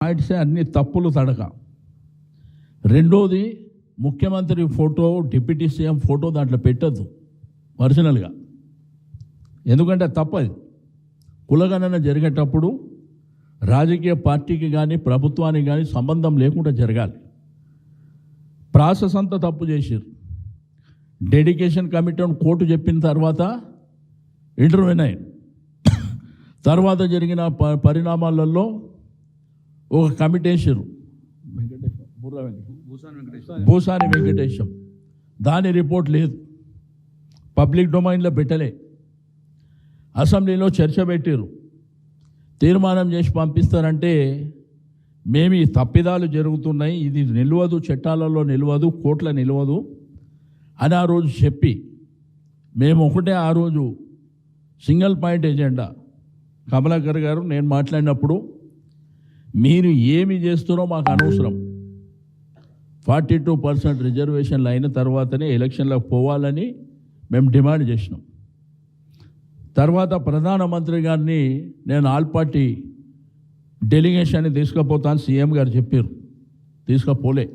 పాయింట్సే అన్ని తప్పులు తడక. రెండోది, ముఖ్యమంత్రి ఫోటో, డిప్యూటీ సీఎం ఫోటో దాంట్లో పెట్టద్దు ఒరిజినల్గా, ఎందుకంటే తప్పది. కులగణన జరిగేటప్పుడు రాజకీయ పార్టీకి కానీ ప్రభుత్వానికి కానీ సంబంధం లేకుండా జరగాలి. ప్రాసెస్ అంతా తప్పు చేశారు. డెడికేషన్ కమిటీ కోర్టు చెప్పిన తర్వాత ఇంటర్వ్యూన్ అయ్యారు. తర్వాత జరిగిన పరిణామాలలో ఒక కమిటీ వేసారు, భూసాని వెంకటేశం. దాని రిపోర్ట్ లేదు, పబ్లిక్ డొమైన్లో పెట్టలే. అసెంబ్లీలో చర్చ పెట్టారు, తీర్మానం చేసి పంపిస్తారంటే మేము ఈ తప్పిదాలు జరుగుతున్నాయి, ఇది నిలవదు, చట్టాలలో నిలవదు, కోర్టులో నిలవదు అని ఆ రోజు చెప్పి, మేము ఒకటే ఆ రోజు సింగిల్ పాయింట్ ఎజెండా కమలాకర్ గారు నేను మాట్లాడినప్పుడు, మీరు ఏమి చేస్తున్నారో మాకు అనవసరం, 42% రిజర్వేషన్లు అయిన తర్వాతనే ఎలక్షన్లకు పోవాలని మేము డిమాండ్ చేసినాం. తర్వాత ప్రధానమంత్రి గారిని నేను ఆల్ పార్టీ డెలిగేషన్ని తీసుకుపోతాను సీఎం గారు చెప్పారు, తీసుకుపోలే.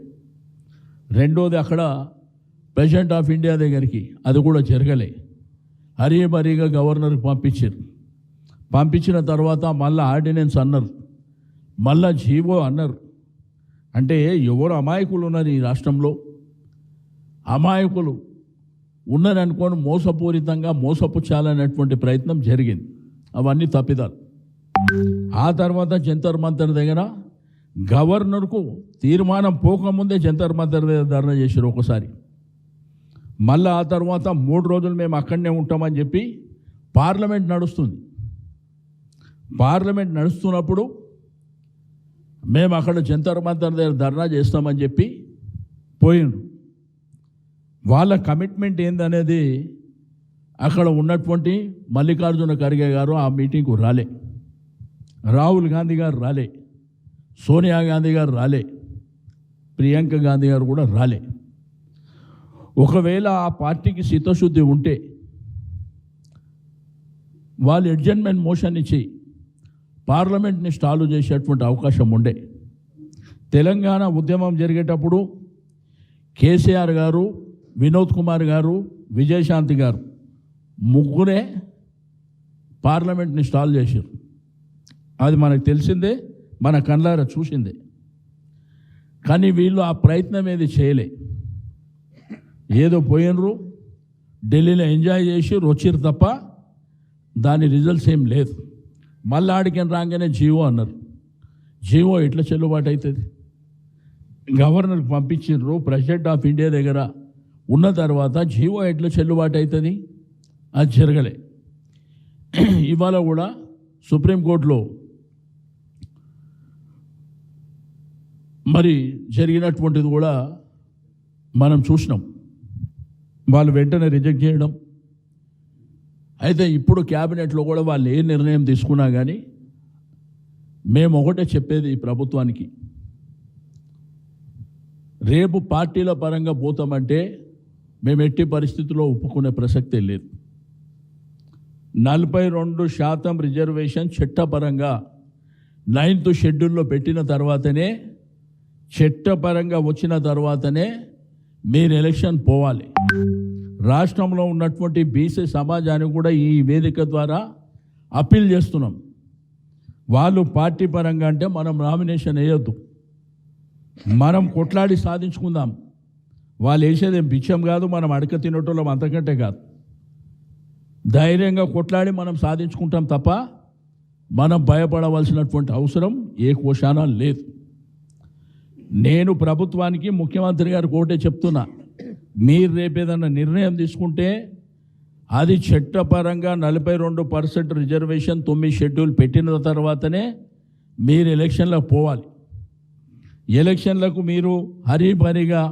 రెండోది, అక్కడ ప్రెసిడెంట్ ఆఫ్ ఇండియా దగ్గరికి, అది కూడా జరగలే. హరీబరీగా గవర్నర్కి పంపించారు. పంపించిన తర్వాత మళ్ళీ ఆర్డినెన్స్ అన్నారు, మళ్ళా జీవో అన్నారు. అంటే ఎవరు అమాయకులు ఉన్నారు ఈ రాష్ట్రంలో? అమాయకులు ఉన్నారనుకోని మోసపూరితంగా మోసపుచ్చాలనేటువంటి ప్రయత్నం జరిగింది. అవన్నీ తప్పిదాలు. ఆ తర్వాత జంతర్ మంతర్ దగ్గర గవర్నర్కు తీర్మానం పోకముందే జంతర్ మంతర్ దగ్గర ధర్నా చేశారు ఒకసారి. మళ్ళీ ఆ తర్వాత 3 రోజులు మేము అక్కడనే ఉంటామని చెప్పి పార్లమెంట్ నడుస్తుంది. పార్లమెంట్ నడుస్తున్నప్పుడు మేము అక్కడ జంతర్ మంతర్ దగ్గర ధర్నా చేస్తామని చెప్పి పోయిండ్రు. వాళ్ళ కమిట్మెంట్ ఏందనేది అక్కడ ఉన్నటువంటి మల్లికార్జున ఖర్గే గారు ఆ మీటింగ్కు రాలే, రాహుల్ గాంధీ గారు రాలే, సోనియా గాంధీ గారు రాలే, ప్రియాంక గాంధీ గారు కూడా రాలే. ఒకవేళ ఆ పార్టీకి చిత్తశుద్ధి ఉంటే వాళ్ళు అడ్జర్న్మెంట్ మోషన్ ఇచ్చి పార్లమెంట్ని స్టాలు చేసేటువంటి అవకాశం ఉండే. తెలంగాణ ఉద్యమం జరిగేటప్పుడు కేసీఆర్ గారు, వినోద్ కుమార్ గారు, విజయశాంతి గారు ముగ్గురే పార్లమెంట్ని స్టాల్ చేశారు. అది మనకు తెలిసిందే, మన కళ్ళారా చూసిందే. కానీ వీళ్ళు ఆ ప్రయత్నం ఏది చేయలే. ఏదో పోయినరు, ఢిల్లీలో ఎంజాయ్ చేసి వచ్చిరు తప్ప దాని రిజల్ట్స్ ఏం లేదు. మళ్ళీ ఆడికి రాగానే జీవో అన్నారు. జీవో ఎట్లా చెల్లుబాటు అవుతుంది? గవర్నర్కి పంపించారు, ప్రెసిడెంట్ ఆఫ్ ఇండియా దగ్గర ఉన్న తర్వాత జీవో ఎట్లా చెల్లుబాటు అవుతుంది? అది జరగలే. ఇవాళ కూడా సుప్రీంకోర్టులో మరి జరిగినటువంటిది కూడా మనం చూసినాం. వాళ్ళు వెంటనే రిజెక్ట్ చేయడం. అయితే ఇప్పుడు క్యాబినెట్లో కూడా వాళ్ళు ఏ నిర్ణయం తీసుకున్నా కానీ మేము ఒకటే చెప్పేది ఈ ప్రభుత్వానికి, రేపు పార్టీల పరంగా పోతామంటే మేము ఎట్టి పరిస్థితుల్లో ఒప్పుకునే ప్రసక్తే లేదు. 42% రిజర్వేషన్ చట్టపరంగా 9th షెడ్యూల్లో పెట్టిన తర్వాతనే, చట్టపరంగా వచ్చిన తర్వాతనే మీరు ఎలక్షన్ పోవాలి. రాష్ట్రంలో ఉన్నటువంటి బీసీ సమాజానికి కూడా ఈ వేదిక ద్వారా అప్పీల్ చేస్తున్నాం. వాళ్ళు పార్టీ పరంగా అంటే మనం నామినేషన్ వేయొద్దు, మనం కొట్లాడి సాధించుకుందాం. వాళ్ళు వేసేదేం బిచ్చం కాదు, మనం అడక తినటోళ్ళం అంతకంటే కాదు. ధైర్యంగా కొట్లాడి మనం సాధించుకుంటాం తప్ప మనం భయపడవలసినటువంటి అవసరం ఏ కోశాన లేదు. నేను ప్రభుత్వానికి, ముఖ్యమంత్రి గారికి ఒకటే చెప్తున్నా, మీరు రేపేదన్నా నిర్ణయం తీసుకుంటే అది చట్టపరంగా 42% రిజర్వేషన్ 9 షెడ్యూల్ పెట్టిన తర్వాతనే మీరు ఎలక్షన్లకు పోవాలి. ఎలక్షన్లకు మీరు హరీబరీగా